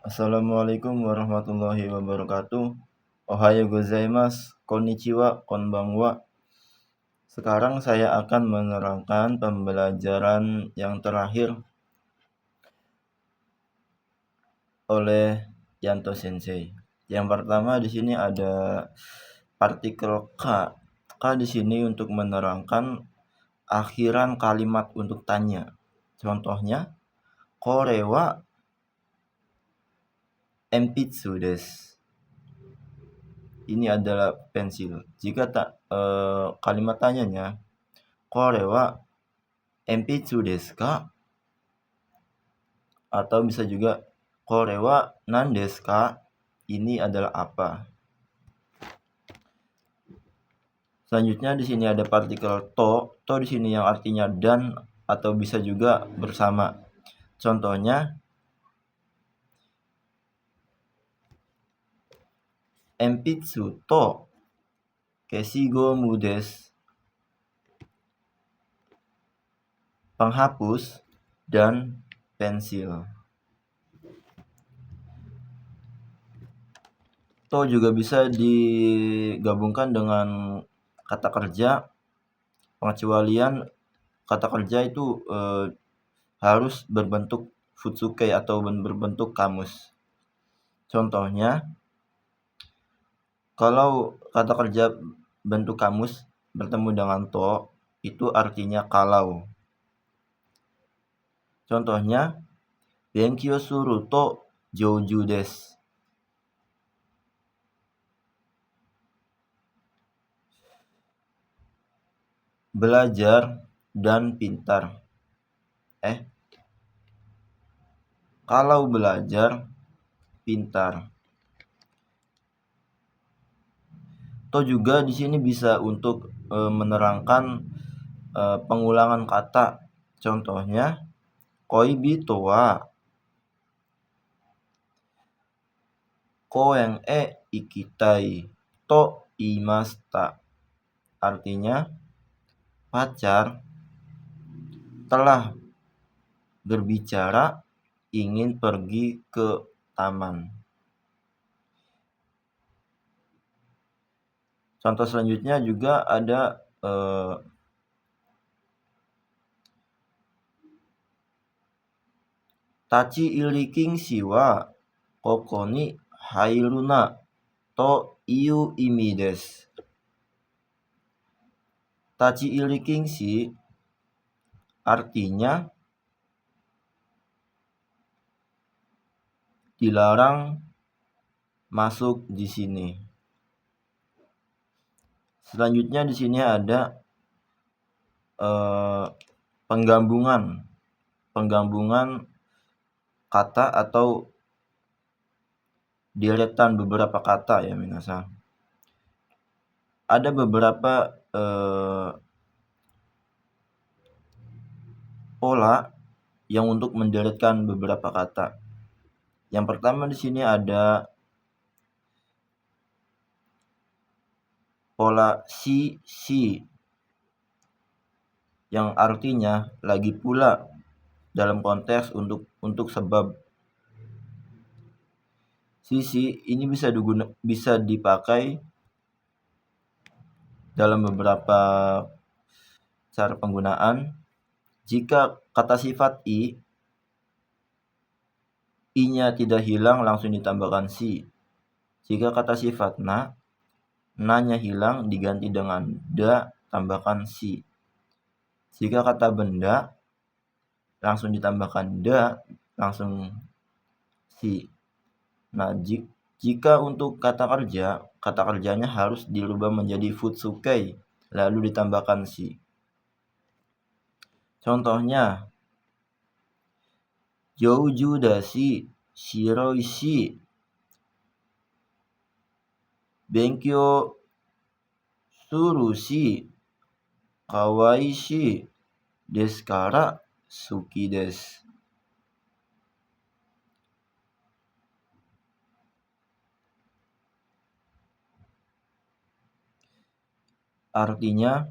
Assalamualaikum warahmatullahi wabarakatuh. Ohayo gozaimasu, konnichiwa, konbanwa. Sekarang saya akan menerangkan pembelajaran yang terakhir oleh Yanto Sensei. Yang pertama di sini ada partikel ka. Ka di sini untuk menerangkan akhiran kalimat untuk tanya. Contohnya, kore wa enpitsu desu. Ini adalah pensil. Jika kalimat tanyanya, kore wa enpitsu desu ka? Atau bisa juga kore wa nan desu ka? Ini adalah apa? Selanjutnya di sini ada partikel to. To di sini yang artinya dan atau bisa juga bersama. Contohnya, enpitsu to keshigomu desu. Penghapus dan pensil. To juga bisa digabungkan dengan kata kerja. Pengecualian kata kerja itu harus berbentuk futsuke atau berbentuk kamus. Contohnya, kalau kata kerja bentuk kamus bertemu dengan to, itu artinya kalau. Contohnya, benkyou suru to jouju desu. Belajar dan pintar. Kalau belajar, pintar. To juga di sini bisa untuk menerangkan pengulangan kata. Contohnya, koibito wa koen e ikitai to iimashita. Artinya, pacar telah berbicara ingin pergi ke taman. Contoh selanjutnya juga ada tachi irikinshi wa koko ni hairuna to iu imi desu. Tachi irikinshi artinya dilarang masuk di sini. Selanjutnya di sini ada penggabungan kata atau deretan beberapa kata ya minasan. Ada beberapa pola yang untuk menderetkan beberapa kata. Yang pertama di sini ada pola si yang artinya lagi pula dalam konteks untuk sebab. Si ini bisa dipakai dalam beberapa cara penggunaan. Jika kata sifat i-nya tidak hilang langsung ditambahkan si. Jika kata sifat na-nya hilang diganti dengan da tambahkan si. Jika kata benda langsung ditambahkan da langsung si. Nah, jika untuk kata kerjanya harus dirubah menjadi futsuke lalu ditambahkan si. Contohnya, jouju dashi, shiroi shi, benkyou suru shi, kawai shi, desu kara suki desu. Artinya,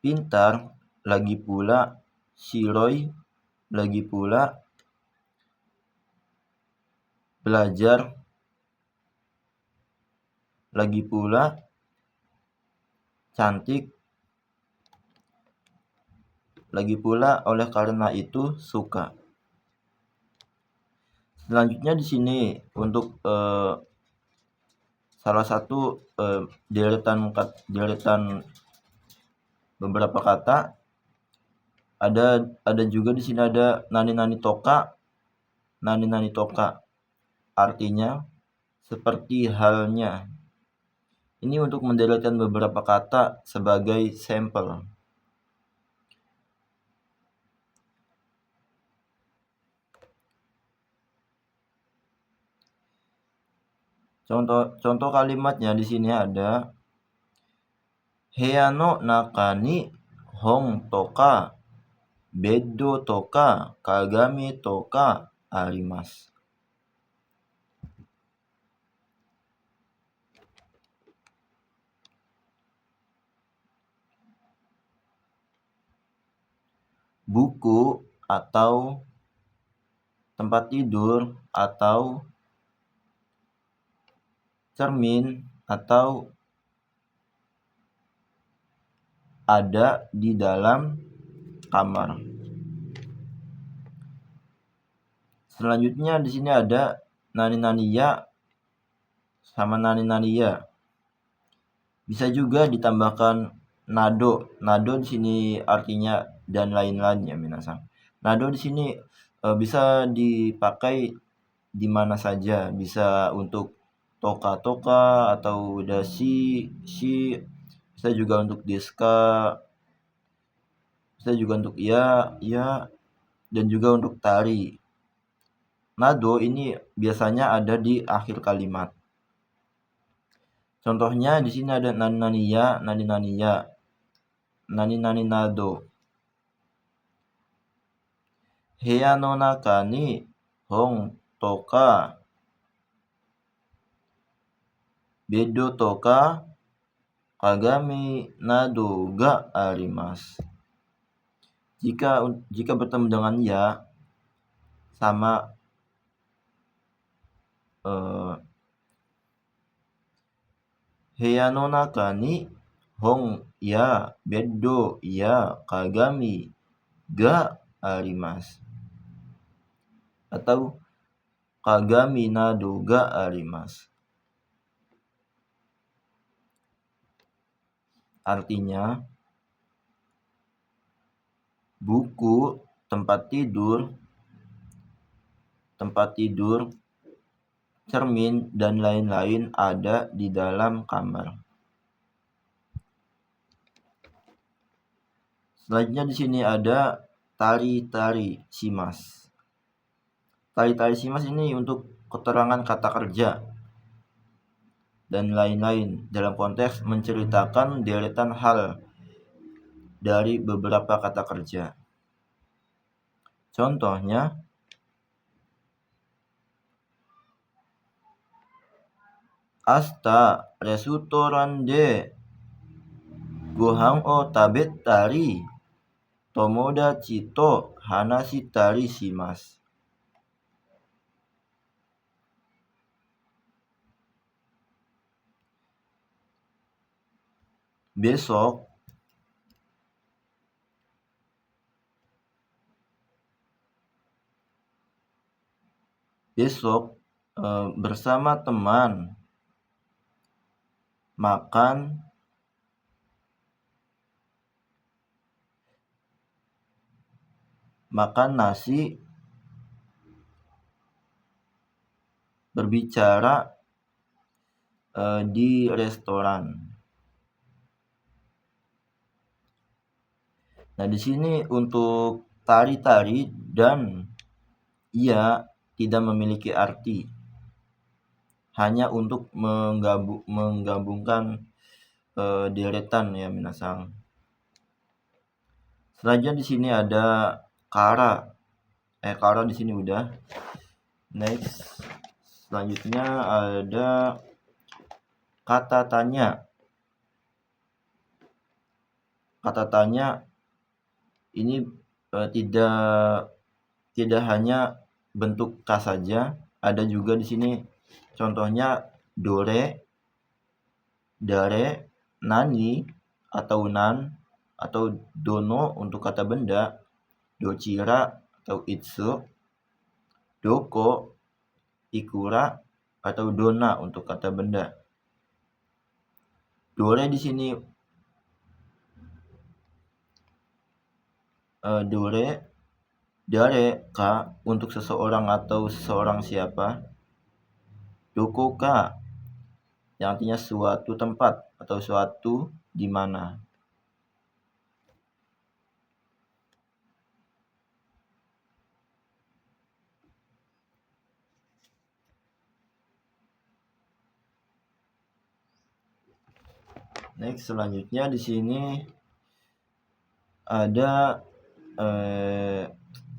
pintar, lagi pula shiroi, lagi pula belajar, lagi pula cantik, lagi pula oleh karena itu suka. Selanjutnya di sini untuk salah satu deretan beberapa kata ada juga di sini ada nani nani toka, artinya seperti halnya. Ini untuk mendeletkan beberapa kata sebagai sampel. Contoh kalimatnya di sini ada Heano nakani hong toka beddo toka kagami toka arimasu. Buku atau tempat tidur atau cermin atau ada di dalam kamar. Selanjutnya di sini ada nani ya sama nani ya. Bisa juga ditambahkan nado. Nado di sini artinya dan lain-lain ya minasang. Nado di sini bisa dipakai di mana saja. Bisa untuk toka atau dashi, shi, bisa juga untuk deska, bisa juga untuk ya, dan juga untuk tari. Nado ini biasanya ada di akhir kalimat. Contohnya di sini ada nani ya, nani nado. Heya no naka ni hong toka beddo toka kagami nado ga arimasu. Jika bertemu dengan ya sama Heya no naka ni hong ya beddo ya kagami ga arimasu. Atau kagami nado ga arimasu. Artinya buku, tempat tidur, cermin, dan lain-lain ada di dalam kamar. Selanjutnya di sini ada tari-tari shimasu. Tari-tari shimasu ini untuk keterangan kata kerja dan lain-lain dalam konteks menceritakan deretan hal dari beberapa kata kerja. Contohnya, Asta restoran de gohan o tabettari tomodachi to hanashitari shimasu. Besok bersama teman makan nasi, berbicara di restoran. Nah, di sini untuk tari-tari dan ia tidak memiliki arti. Hanya untuk menggabungkan deretan ya minasang. Selanjutnya di sini ada kara. Kara di sini udah. Next. Selanjutnya ada kata tanya. Kata tanya ini tidak hanya bentuk K saja, ada juga di sini contohnya dore, dare, nani atau nan atau dono untuk kata benda, dochira atau itsu, doko, ikura atau dona untuk kata benda. Dore di sini dore, dare ka untuk seseorang atau seseorang siapa. Doko ka yang artinya suatu tempat atau suatu di mana. Next, selanjutnya di sini ada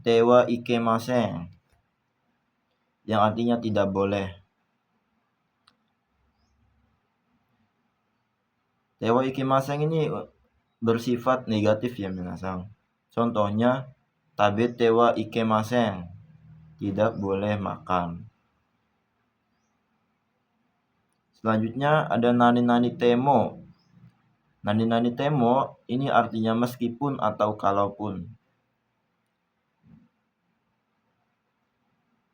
tewa ikemasen yang artinya tidak boleh. Tewa ikemasen ini bersifat negatif ya minasang. Contohnya tabe tewa ikemasen, tidak boleh makan. Selanjutnya ada nani-nani temo. Nani-nani temo ini artinya meskipun atau kalaupun.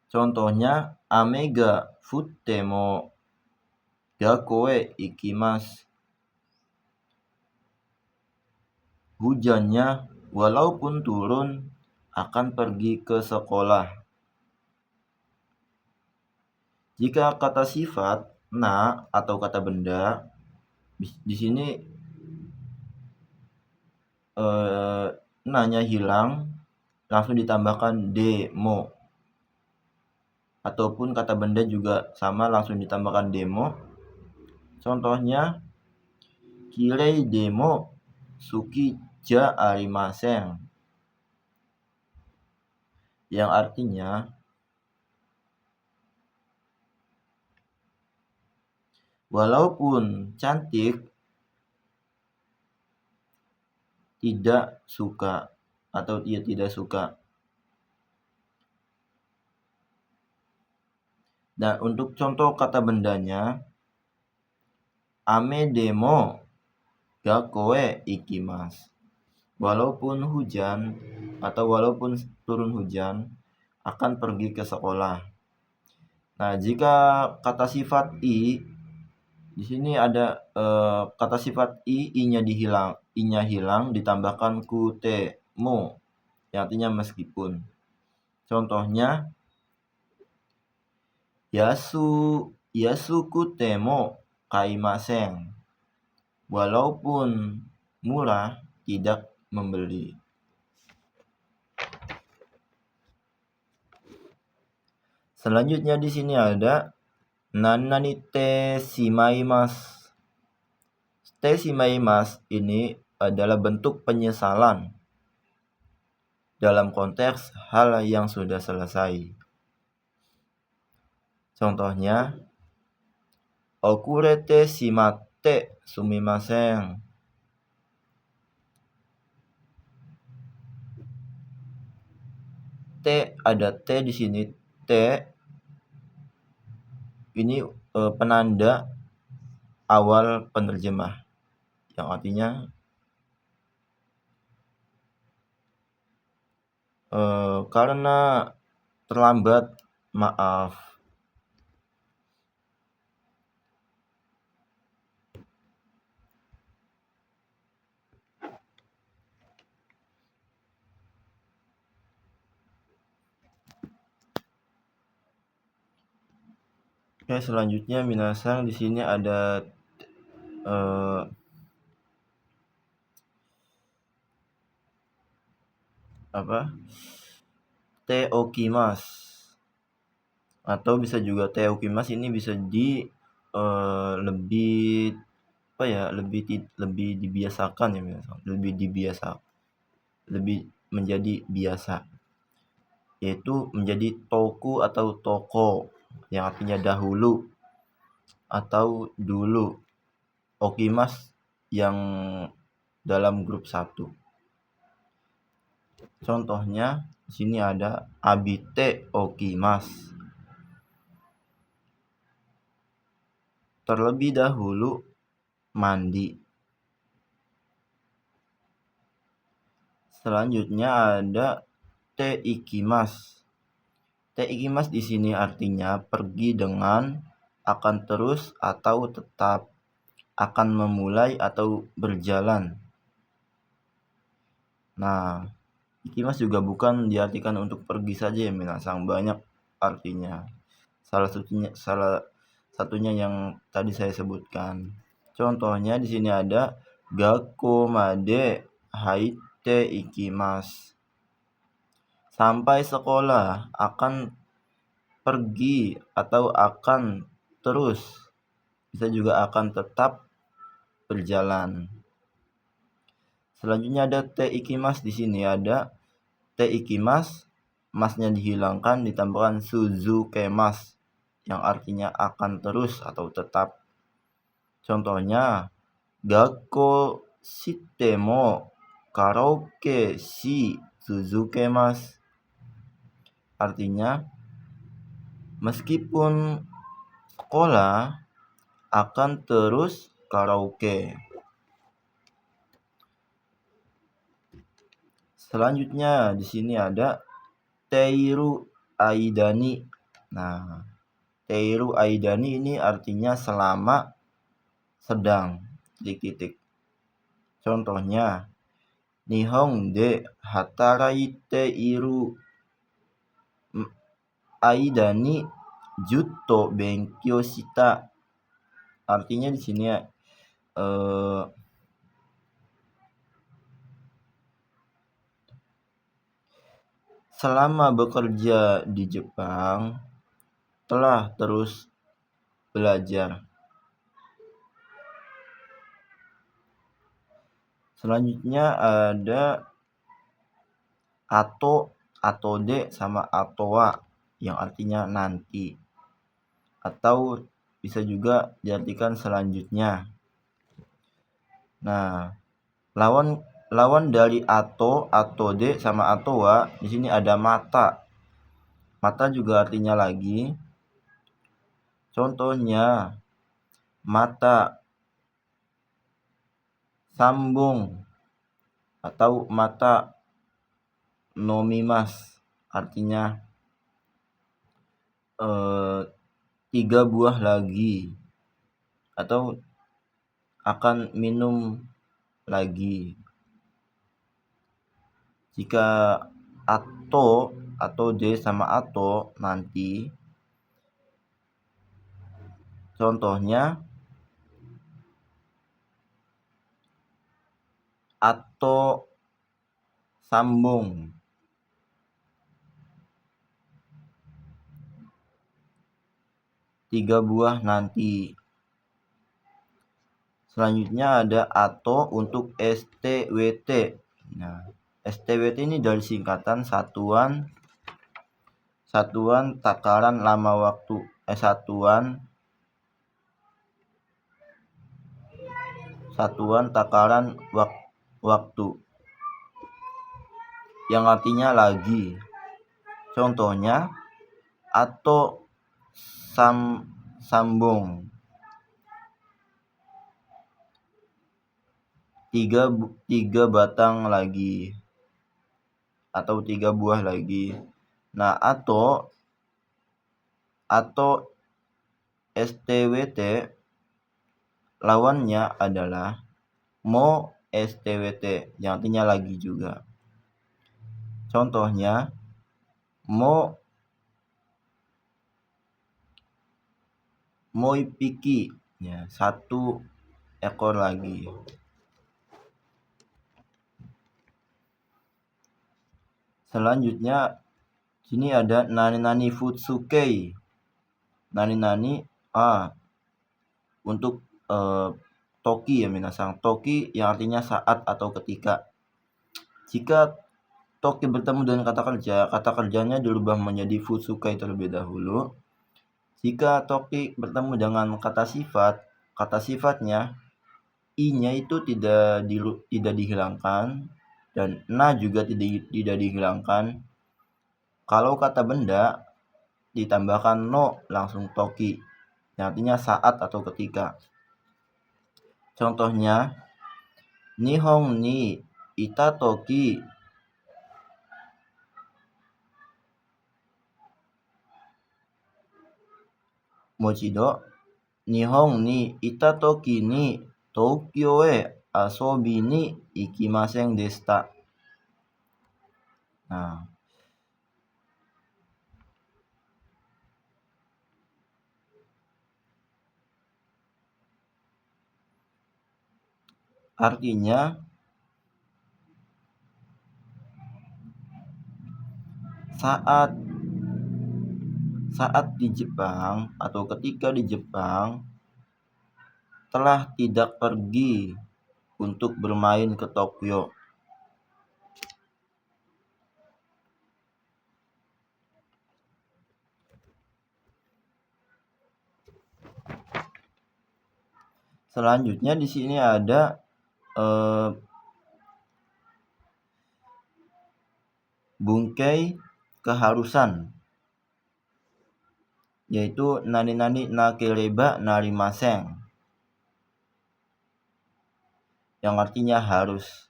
Contohnya amega futtemo gakoe ikimasu. Hujannya walaupun turun akan pergi ke sekolah. Jika kata sifat na atau kata benda di sini nanya hilang langsung ditambahkan demo, ataupun kata benda juga sama langsung ditambahkan demo. Contohnya kirei demo suki ja arimasen, yang artinya walaupun cantik tidak suka atau ia tidak suka. Dan untuk contoh kata bendanya ame demo gakoe ikimasu. Walaupun hujan atau walaupun turun hujan akan pergi ke sekolah. Nah, jika kata sifat i di sini ada kata sifat i-nya hilang ditambahkan kutemo yang artinya meskipun. Contohnya yasuku temo kaimasen. Walaupun murah tidak membeli. Selanjutnya di sini ada nani te shimaimasu. Te shimaimasu ini adalah bentuk penyesalan dalam konteks hal yang sudah selesai. Contohnya okurete shimatte sumimasen. T ada T di sini. T ini penanda awal penerjemah yang artinya karena terlambat, maaf. Oke, selanjutnya minasang di sini ada te okimasu, atau bisa juga te okimasu ini bisa lebih dibiasakan ya minasang, lebih menjadi biasa, yaitu menjadi toku atau toko yang artinya dahulu atau dulu. Okimasu yang dalam grup 1. Contohnya di sini ada abite okimasu. terlebih dahulu mandi. Selanjutnya ada te ikimasu. Te ikimasu di sini artinya pergi dengan, akan terus atau tetap, akan memulai atau berjalan. Nah, ikimasu juga bukan diartikan untuk pergi saja ya minasang, banyak artinya. Salah satunya yang tadi saya sebutkan. Contohnya di sini ada gakko made haite ikimasu. Sampai sekolah, akan pergi atau akan terus, bisa juga akan tetap berjalan. Selanjutnya ada te ikimasu. Di sini ada te ikimasu, masnya dihilangkan, ditambahkan suzukemasu yang artinya akan terus atau tetap. Contohnya gakko shitemo karaoke shi suzukemasu. Artinya meskipun sekolah akan terus karaoke. Selanjutnya di sini ada teiru aidani. Nah, teiru aidani ini artinya selama, sedang, titik-titik. Contohnya Nihon de hataraite iru aidani jutto benkyou shita. Artinya di sini selama bekerja di Jepang telah terus belajar. Selanjutnya ada atau de sama atowa yang artinya nanti, atau bisa juga diartikan selanjutnya. Nah, lawan dari atau de sama atowa di sini ada mata. Mata juga artinya lagi. Contohnya mata sambung atau mata nomimasu, artinya 3 buah lagi atau akan minum lagi. Jika atau de sama atau nanti, contohnya atau sambung, tiga buah nanti. Selanjutnya ada atau untuk STWT. Nah, STWT ini dari singkatan satuan takaran lama waktu. Satuan takaran waktu yang artinya lagi. Contohnya atau sambung, 3 batang lagi atau 3 buah lagi. Nah, atau STWT lawannya adalah mo STWT yang artinya lagi juga. Contohnya mo ipiki, ya, 1 ekor lagi. Selanjutnya sini ada nani futsukei. Nani untuk toki ya minasang. Toki yang artinya saat atau ketika. Jika toki bertemu dengan kata kerja, kata kerjanya dirubah menjadi futsukai terlebih dahulu. Jika toki bertemu dengan kata sifat, kata sifatnya i-nya itu tidak dihilangkan dan na juga tidak dihilangkan. Kalau kata benda ditambahkan no langsung toki yang artinya saat atau ketika. Contohnya, Nihon ni ita toki mochido Nihon ni ita toki ni Tokyo e asobi ni ikimasen deshita. Nah, artinya saat di Jepang atau ketika di Jepang telah tidak pergi untuk bermain ke Tokyo. Selanjutnya di sini ada bungkei keharusan, yaitu nani-nani nakereba narimasen, yang artinya harus.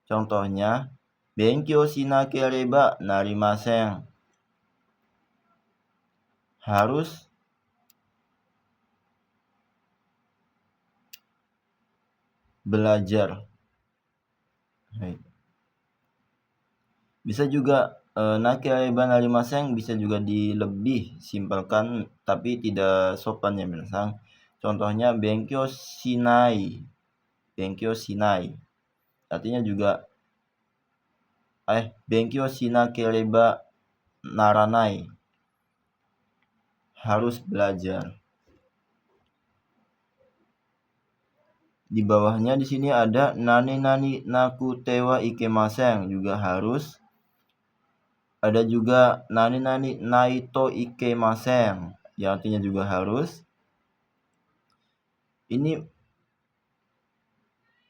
Contohnya, benkyou shinakereba narimasen, harus belajar. Bisa juga nakereba narimasen bisa juga dilebih simpelkan tapi tidak sopan ya minasang. Contohnya benkyou shinai. Artinya juga benkyou shinakereba naranai, harus belajar. Di bawahnya di sini ada nani-nani nakute wa ikemasen, juga harus. Ada juga nani-nani naito ikemasen, yang artinya juga harus. Ini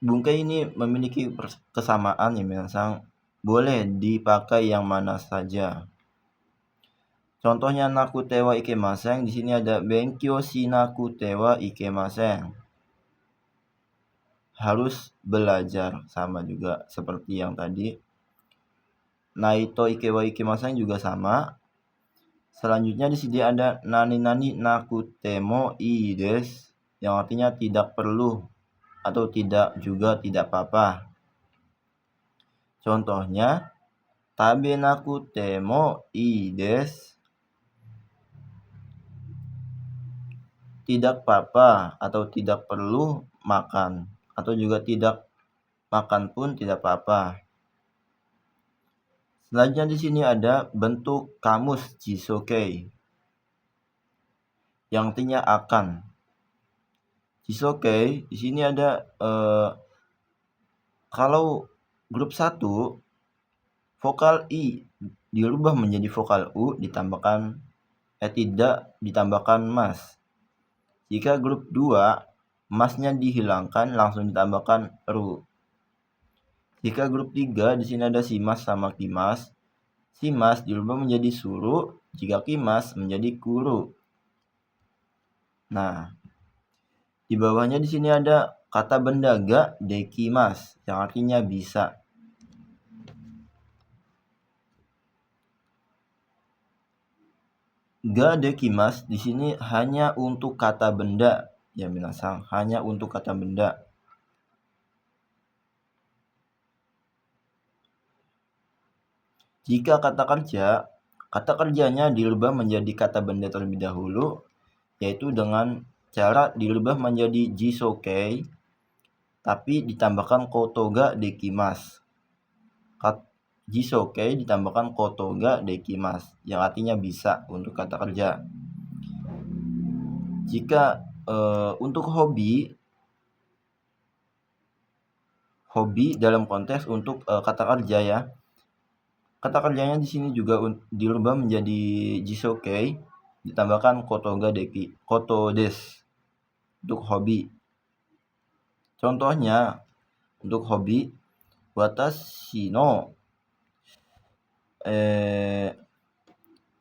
bungkai ini memiliki kesamaan ya minasang, boleh dipakai yang mana saja. Contohnya nakute wa ikemasen, di sini ada benkyou shinakute wa ikemasen, harus belajar, sama juga seperti yang tadi. Naito ike wa ikemasen juga sama. Selanjutnya di sini ada nani-nani nakutemo ii desu, yang artinya tidak perlu atau tidak juga tidak apa-apa. Contohnya, tabe nakutemo ii desu, tidak apa-apa atau tidak perlu makan, atau juga tidak makan pun tidak apa-apa. Selanjutnya di sini ada bentuk kamus jisokei, yang artinya akan. Jisokei di sini ada kalau grup 1 vokal i dirubah menjadi vokal u ditambahkan tidak ditambahkan mas. Jika grup 2 masnya dihilangkan langsung ditambahkan ru. Jika grup 3 di sini ada simas sama kimas. Simas dirubah menjadi suru, jika kimas menjadi kuru. Nah, di bawahnya di sini ada kata benda ga dekimas, yang artinya bisa. Ga dekimas di sini hanya untuk kata benda ya minasang, hanya untuk kata benda. Jika kata kerjanya dirubah menjadi kata benda terlebih dahulu, yaitu dengan cara dirubah menjadi jisokei tapi ditambahkan koto ga dekimas. Jisokei ditambahkan koto ga dekimas, yang artinya bisa untuk kata kerja. Jika untuk hobi dalam konteks untuk kata kerja ya. Kata kerjanya di sini juga dirubah menjadi jisokei ditambahkan koto desu untuk hobi. Contohnya untuk hobi, watashi no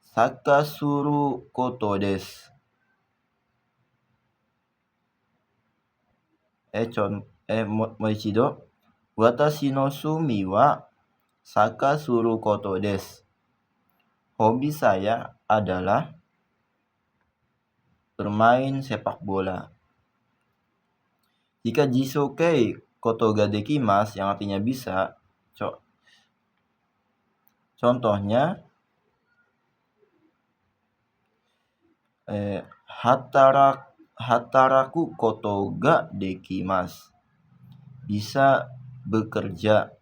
saka suru koto desu. moichido watashi no sumi wa saka suru koto desu. Hobi saya adalah bermain sepak bola. Jika jisokei koto ga dekimasu yang artinya bisa, contohnya hataraku koto ga dekimasu, bisa bekerja.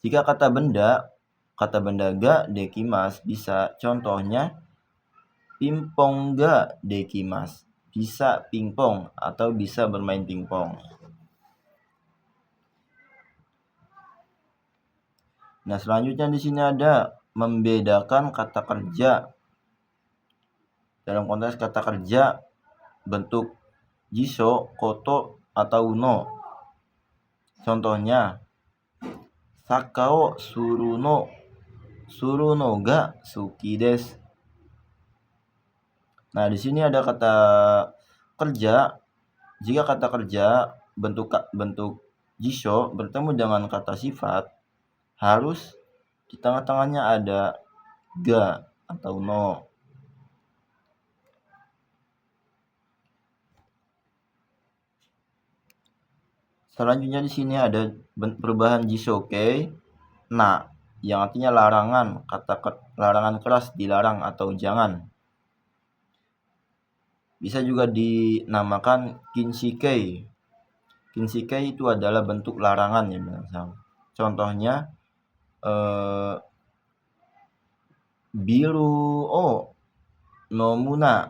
Jika kata benda ga dekimasu bisa, contohnya pingpong ga dekimasu, bisa pingpong atau bisa bermain pingpong. Nah, selanjutnya di sini ada membedakan kata kerja. Dalam konteks kata kerja bentuk jiso, koto, atau no. Contohnya sakao suru no ga suki desu. Nah, di sini ada kata kerja. Jika kata kerja bentuk jiso bertemu dengan kata sifat, harus di tengah-tengahnya ada ga atau no. Selanjutnya di sini ada perubahan jisokei na yang artinya larangan, larangan keras, dilarang atau jangan. Bisa juga dinamakan kinshikei. Kinshikei itu adalah bentuk larangan ya, contohnya biru nomuna,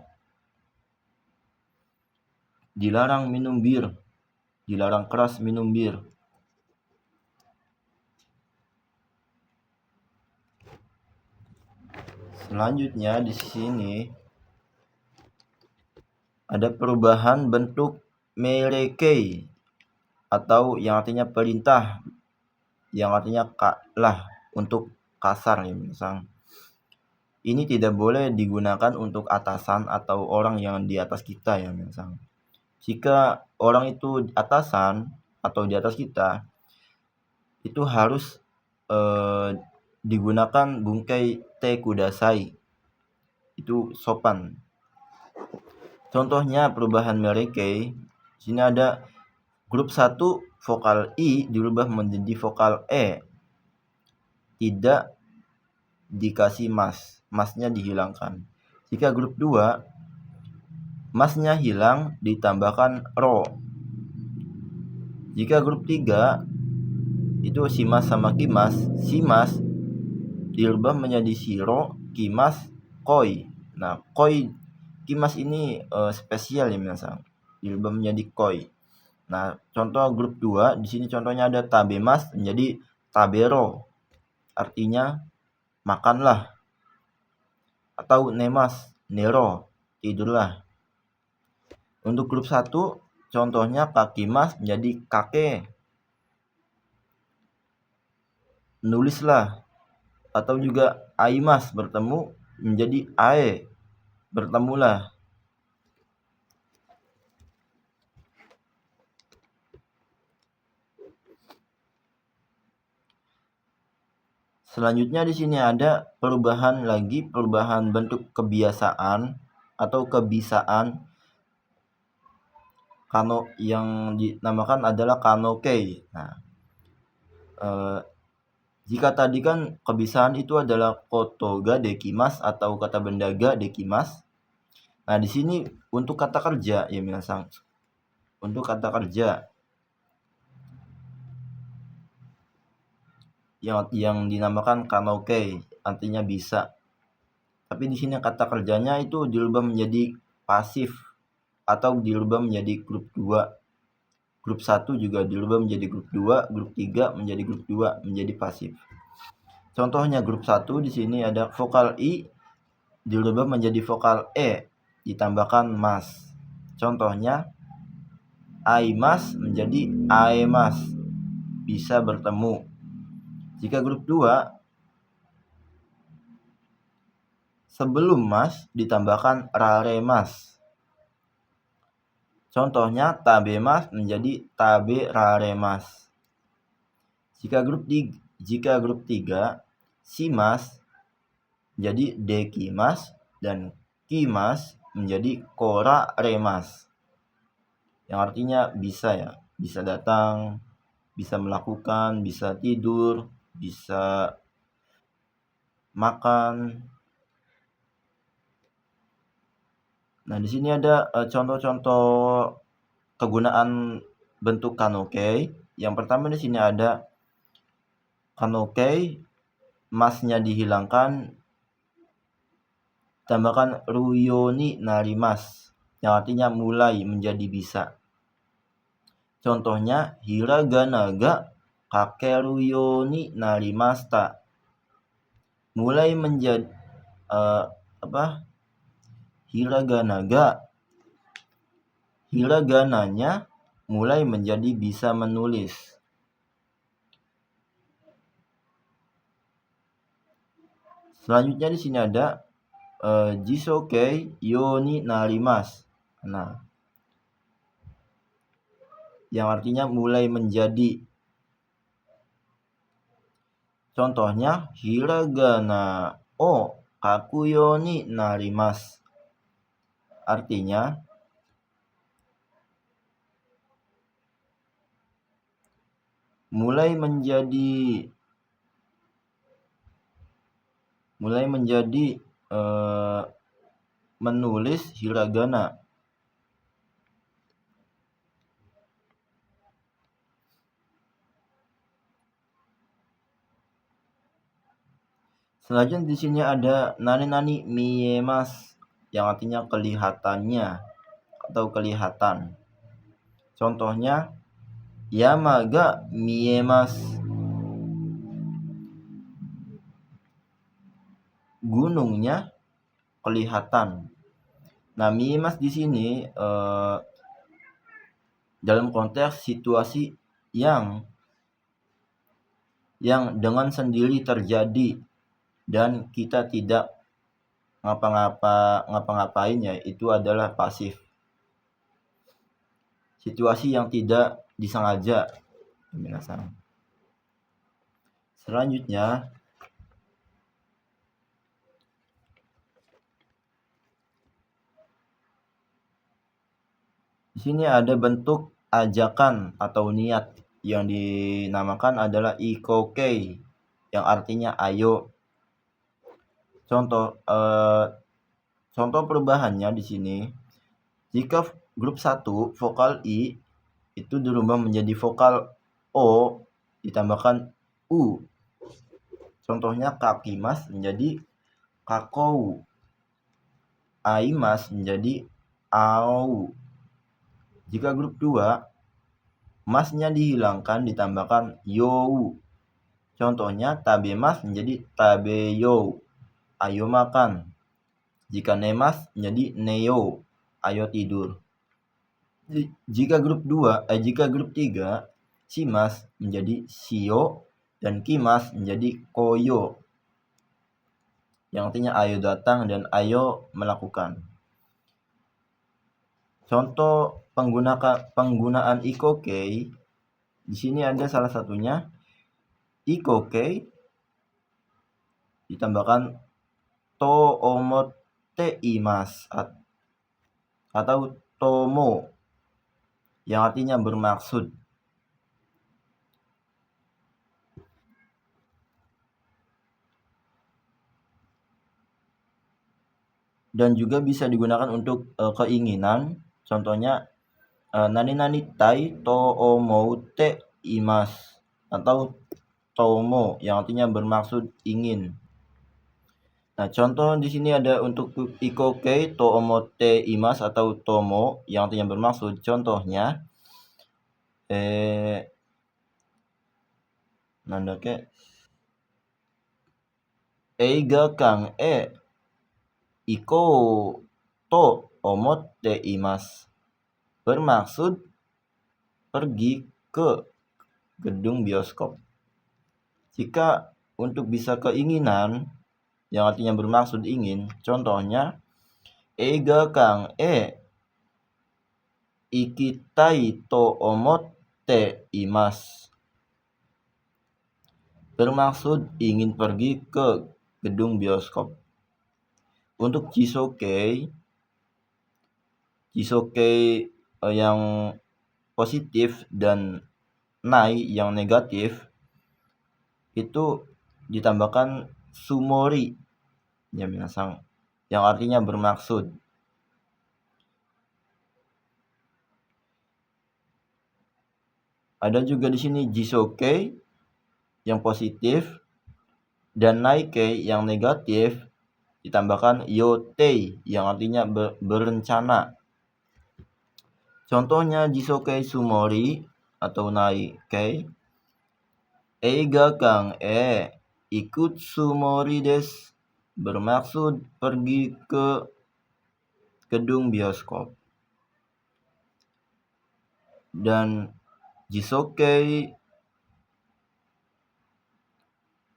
dilarang minum bir, dilarang keras minum bir. Selanjutnya di sini ada perubahan bentuk merekei atau yang artinya perintah, yang artinya untuk kasar ya, misal. Ini tidak boleh digunakan untuk atasan atau orang yang di atas kita ya, misal. Jika orang itu atasan atau di atas kita, itu harus digunakan bungkai te kudasai. Itu sopan. Contohnya perubahan merekei, sini ada grup 1 vokal I dirubah menjadi vokal E. Tidak dikasih masnya dihilangkan. Jika grup 2 masnya hilang ditambahkan ro. Jika grup 3 itu simas sama kimas, simas dirubah menjadi siro, kimas, koi. Nah, koi kimas ini spesial ya, minasang, dirubah menjadi koi. Nah, contoh grup 2 di sini contohnya ada tabemas menjadi tabero, artinya makanlah, atau nemas, nero, tidurlah. Untuk grup 1 contohnya kakimas menjadi kake, nulislah, atau juga aimas bertemu menjadi ae, bertemulah. Selanjutnya di sini ada perubahan bentuk kebiasaan atau kebisaan kano yang dinamakan adalah kanokei. Nah, jika tadi kan kebisaan itu adalah koto ga dekimasu atau kata benda ga dekimasu. Nah, di sini untuk kata kerja ya, minasang. Untuk kata kerja yang dinamakan kanokei, artinya bisa. Tapi di sini kata kerjanya itu dirubah menjadi pasif atau dirubah menjadi grup 2. Grup 1 juga dirubah menjadi grup 2, grup 3 menjadi grup 2 menjadi pasif. Contohnya grup 1 di sini ada vokal I dirubah menjadi vokal E ditambahkan mas. Contohnya aimas menjadi aemas, bisa bertemu. Jika grup 2 sebelum mas ditambahkan raremas. Contohnya tabemas menjadi taberaremas. Jika grup 3 simas menjadi dekimas dan kimas menjadi koraremas. Yang artinya bisa ya, bisa datang, bisa melakukan, bisa tidur, bisa makan. Nah, di sini ada contoh-contoh kegunaan bentuk kanokei. Yang pertama di sini ada kanokei, masnya dihilangkan, tambahkan ruyoni narimas, yang artinya mulai menjadi bisa. Contohnya hiragana ga kakeruyoni narimashita. Mulai menjadi hiragananya mulai menjadi bisa menulis. Selanjutnya di sini ada jisokei yoni narimasu. Nah, yang artinya mulai menjadi. Contohnya hiragana o kakuyo ni narimasu. Artinya mulai menjadi menulis hiragana. Selanjutnya di sini ada nani miemasu, yang artinya kelihatannya atau kelihatan. Contohnya yama ga miemasu, gunungnya kelihatan. Nah, miemasu di sini dalam konteks situasi yang dengan sendiri terjadi dan kita tidak ngapa-ngapain ya, itu adalah pasif. Situasi yang tidak disengaja. Selanjutnya di sini ada bentuk ajakan atau niat yang dinamakan adalah ikokei, yang artinya ayo. Contoh perubahannya di sini, jika grup 1 vokal i itu dirubah menjadi vokal o ditambahkan u. Contohnya kakimas menjadi kakou, aimas menjadi au. Jika grup 2 masnya dihilangkan ditambahkan you. Contohnya tabemas menjadi tabeyo, ayo makan. Jika nemas menjadi neyo, ayo tidur. Jika grup 3 shimas menjadi shio dan kimas menjadi koyo, yang artinya ayo datang dan ayo melakukan. Contoh penggunaan ikokei di sini ada salah satunya ikokei ditambahkan to omotte imasu atau tomo, yang artinya bermaksud. Dan juga bisa digunakan untuk keinginan. Contohnya nani tai to omoute imasu atau tomo, yang artinya bermaksud ingin. Nah, contoh di sini ada untuk ikokei to omote imasu atau tomo, yang artinya bermaksud. Contohnya eiga kang iko to omotte imasu, bermaksud pergi ke gedung bioskop. Jika untuk bisa keinginan, yang artinya bermaksud ingin, contohnya eiga kang ikitai to omotte imasu. Bermaksud ingin pergi ke gedung bioskop. Untuk jisokei yang positif dan nai yang negatif itu ditambahkan sumori ya minasang, yang artinya bermaksud. Ada juga di sini jisokei yang positif dan naikei yang negatif ditambahkan yotei yang artinya berencana. Contohnya jisokei sumori atau naikei eiga kang ikut sumori desu, bermaksud pergi ke gedung bioskop. Dan jisokei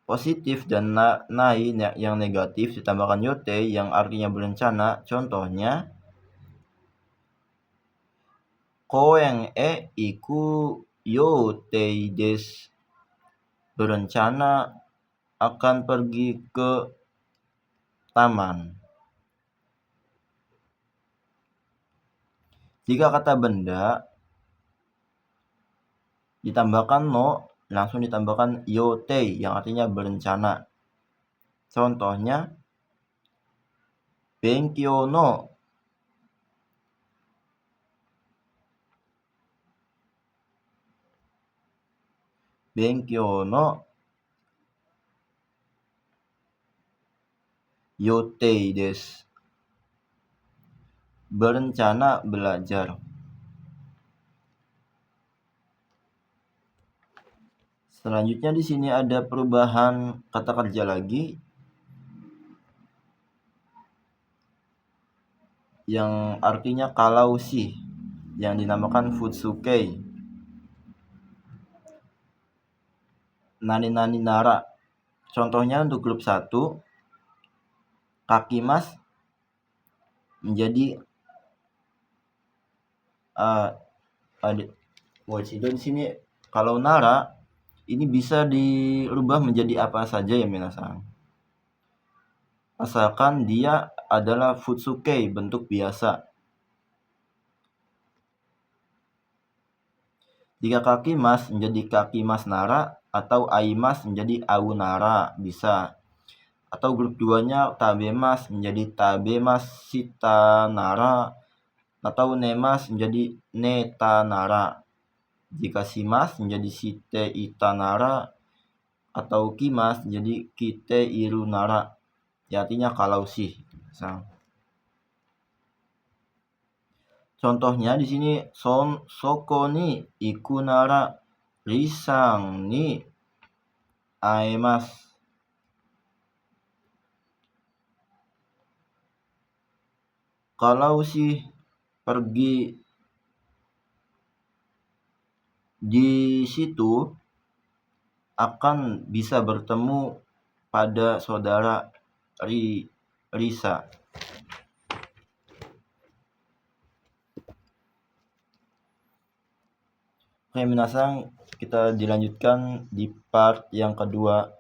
positif dan nai yang negatif ditambahkan yotei yang artinya berencana. Contohnya koen iku yotei desu, berencana akan pergi ke taman. Jika kata benda ditambahkan no, langsung ditambahkan yotei yang artinya berencana. Contohnya benkyou no yotei desu, berencana belajar. Selanjutnya di sini ada perubahan kata kerja lagi yang artinya kalau sih, yang dinamakan futsukei. Nani nara. Contohnya untuk grup 1 kakimas menjadi di sini kalau nara ini bisa dirubah menjadi apa saja ya minasang. Asalkan dia adalah futsukei, bentuk biasa. Jika kakimas menjadi kakimas nara atau aimas menjadi au nara bisa. Atau grup 2-nya tabemas menjadi tabemas shita nara atau nemas menjadi neta nara. Jika shimas menjadi shite ita nara atau kimas menjadi kite iru nara. Ya, artinya kalau sih. Contohnya di sini soko ni iku nara risang ni aemasu. Kalau sih pergi di situ akan bisa bertemu pada saudara Risa. Oke minasang, kita dilanjutkan di part yang kedua